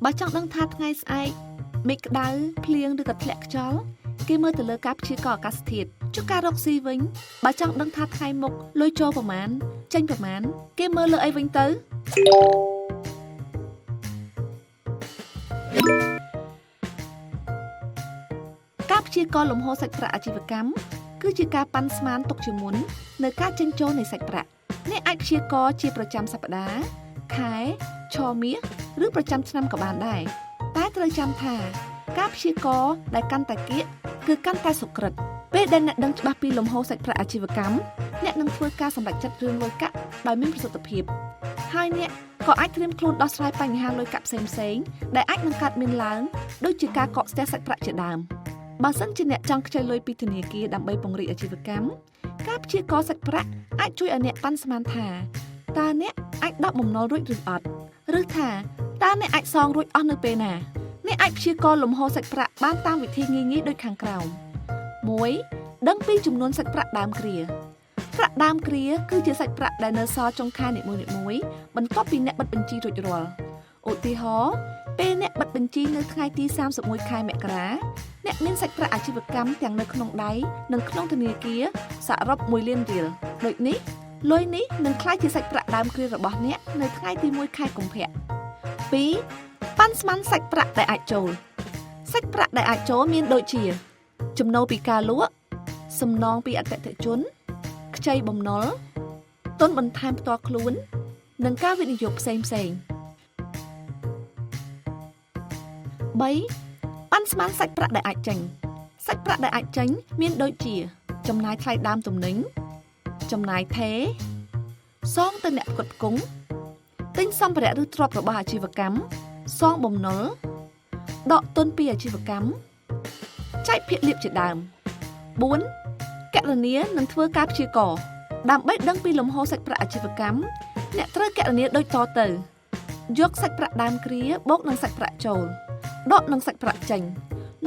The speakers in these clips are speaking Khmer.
បើចង់ដឹងថាថ្ងៃស្អែកមេឃក្តៅភ្លៀងឬក៏ធ្លាក់ខ្យល់គេមើលទៅលើការព្យាករណ៍អាកាសធាតុចុះការរកស៊ីវិញបើចង់ដឹងថាថ្ងៃមុខលុយចូលប្រមាណចេញប្រមាណគេមើលលើអីវិញទៅការព្យាករណ៍លំហូរសាច់ប្រាក់អាជីវកម្មគឺជាការប៉ាន់ស្មានទុកជាមុននៅការចេញចូលនៃសាច់ប្រាក់អ្នកអាចព្យាករណ៍ជាប្រចាំសប្តាហ៍ខែឆមាសឬប្រចាំឆ្នាំក៏បានដែរតែត្រូវចាំថាការព្យាករណ៍ដែលកាន់តែគៀកគឺកាន់តែសុក្រិតពេលដែលអ្នកដឹងច្បាស់ពីលំហូរសាច់ប្រាក់អាជីវកម្មអ្នកនឹងធ្វើការសម្រេចចិត្តរឿងលុយកាក់ដោយមានប្រសិទ្ធភាពហើយអ្នកក៏អាចត្រៀមខ្លួនដោះស្រាយបញ្ហាលុយកាក់ផ្សេងៗដែលអាចនឹងកើតមានឡើងដូចជាការកកស្ទះសាច់ប្រាក់ជាដើមបើសិនជាអ្នកចង់ខ្ចីលុយពីធនាគារដើម្បីពង្រីកអាជីវកម្មការព្យាករណ៍សាច់ប្រាក់អាចជួយឲ្យអ្នកប៉ាន់ស្មានថាតើអ្នកអាចដកបំណុលរួចឬអត់ឬថាតើអ្នកអាចសងរួចអស់នៅពេលណាអ្នកអាចព្យាករណ៍លំហូរសាច់ប្រាក់បានតាមវិធីងាយៗដូចខាងក្រោម 1. ដឹងពីចំនួនសាច់ប្រាក់ដើមគ្រាប្រាក់ដើមគ្រាគឺជាសាច់ប្រាក់ដែលនៅសល់ចុងខែនីមួយៗបន្ទាប់ពីអ្នកបិទបញ្ជីរួចរាល់ឧទាហរណ៍ពេលអ្នកបិទបញ្ជីនៅថ្ងៃទី31ខែមករាអ្នកមានសាច់ប្រាក់អាជីវកម្មទាំងនៅក្នុងដៃនិងក្នុងធនាគារសរុប1 លានរៀលដូចនេះលុយនេះនឹងក្លាយជាសាច់ប្រាក់ដើមគ្រារបស់អ្នកនៅថ្ងៃទី1ខែកុម្ភៈ 2. ប៉ាន់ស្មានសាច់ប្រាក់ដែលអាចចូលសាច់ប្រាក់ដែលអាចចូលមានដូចជាចំណូលពីការលក់សំណងពីអតិថិជនខ្ចីបំណុលទុនបន្ថែមផ្ទាល់ខ្លួននិងការវិនិយោគផ្សេងៗ 3. ប៉ាន់ស្មានសាច់ប្រាក់ដែលអាចចេញសាច់ប្រាក់ដែលអាចចេញមានដូចជាចំណាយថ្លៃដើមទំនិញចំណាយថេរសងទៅអ្នកផ្គត់ផ្គង់ទិញសម្ភារៈឬទ្រព្យរបស់អាជីវកម្មសងបំណុលដកទុនពីអាជីវកម្មចែកភាគលាភជាដើម 4. គណនានិងធ្វើការព្យាករណ៍ដើម្បីដឹងពីលំហូរសាច់ប្រាក់អាជីវកម្មអ្នកត្រូវគណនាដូចតទៅយកសាច់ប្រាក់ដើមគ្រាបូកនឹងសាច់ប្រាក់ចូលដកនឹងសាច់ប្រាក់ចេញ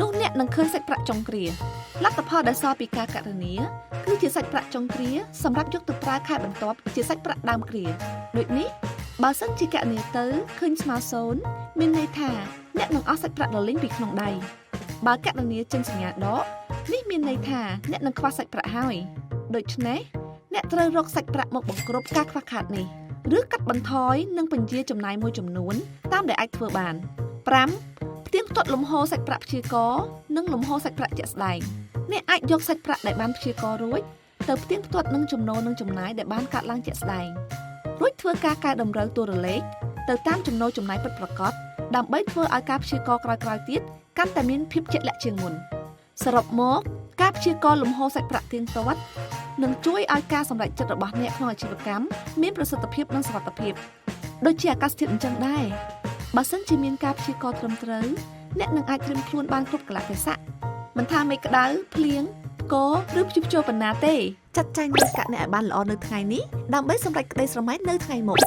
នោះអ្នកនឹងឃើញសាច់ប្រាក់ចុងគ្រាលទ្ធផលដែលសល់ពីការគណនាគឺជាសាច់ប្រាក់ចុងគ្រាសម្រាប់យកទៅប្រើខែបន្ទាប់ជាសាច់ប្រាក់ដើមគ្រាដូចនេះបើសិនជាគណនាទៅឃើញស្មើ0មានន័យថាអ្នកនឹងអស់សាច់ប្រាក់ដ៏លេងពីក្នុងដៃបើគណនាចេញសញ្ញាដកនេះមានន័យថាអ្នកនឹងខ្វះសាច់ប្រាក់ហើយដូច្នេះអ្នកត្រូវរកសាច់ប្រាក់មកបង្ក្រប់ការខ្វះខាតនេះឬកាត់បន្ថយនិងបញ្ជាចំណាយមួយចំនួនតាមដែលអាចធ្វើបាន 5. ផ្ទៀងផ្ទាត់លំហូរសាច់ប្រាក់ព្យាករណ៍និងលំហូរសាច់ប្រាក់ជាក់ស្ដែងអ្នកអាចយកសាច់ប្រាក់ដែលបានព្យាករណ៍រួចទៅផ្ទៀងផ្ទាត់នឹងចំណូលនិងចំណាយដែលបានកាត់ឡើងជាក់ស្ដែងរួចធ្វើការកែតម្រូវតួរលេខទៅតាមចំណូលចំណាយពិតប្រាកដដើម្បីធ្វើឲ្យការព្យាករណ៍ក្រោយៗទៀតកាន់តែមានភាពជាក់លាក់ជាងមុនសរុបមកការព្យាករណ៍លំហូរសាច់ប្រាក់ទៀងទាត់នឹងជួយឲ្យការសម្រេចចិត្តរបស់អ្នកក្នុងអាជីវកម្មមានប្រសិទ្ធភាពនិងសុវត្ថិភាពដូចជាអាកាសធាតុអញ្ចឹងដែរបើសិនជាមានការព្យាករណ៍ត្រឹមត្រូវអ្នកនឹងអាចត្រៀមខ្លួនបានគ្រប់កលៈទេសៈមិនថាមេឃក្តៅភ្លៀងផ្គរឬព្យុះចូលបណ្ណាទេចាត់ចែងលុយកាក់អ្នកឲ្យបានល្អនៅថ្ងៃនេះដើម្បីសម្រេចក្តីស្រមៃនៅថ្ងៃមុខ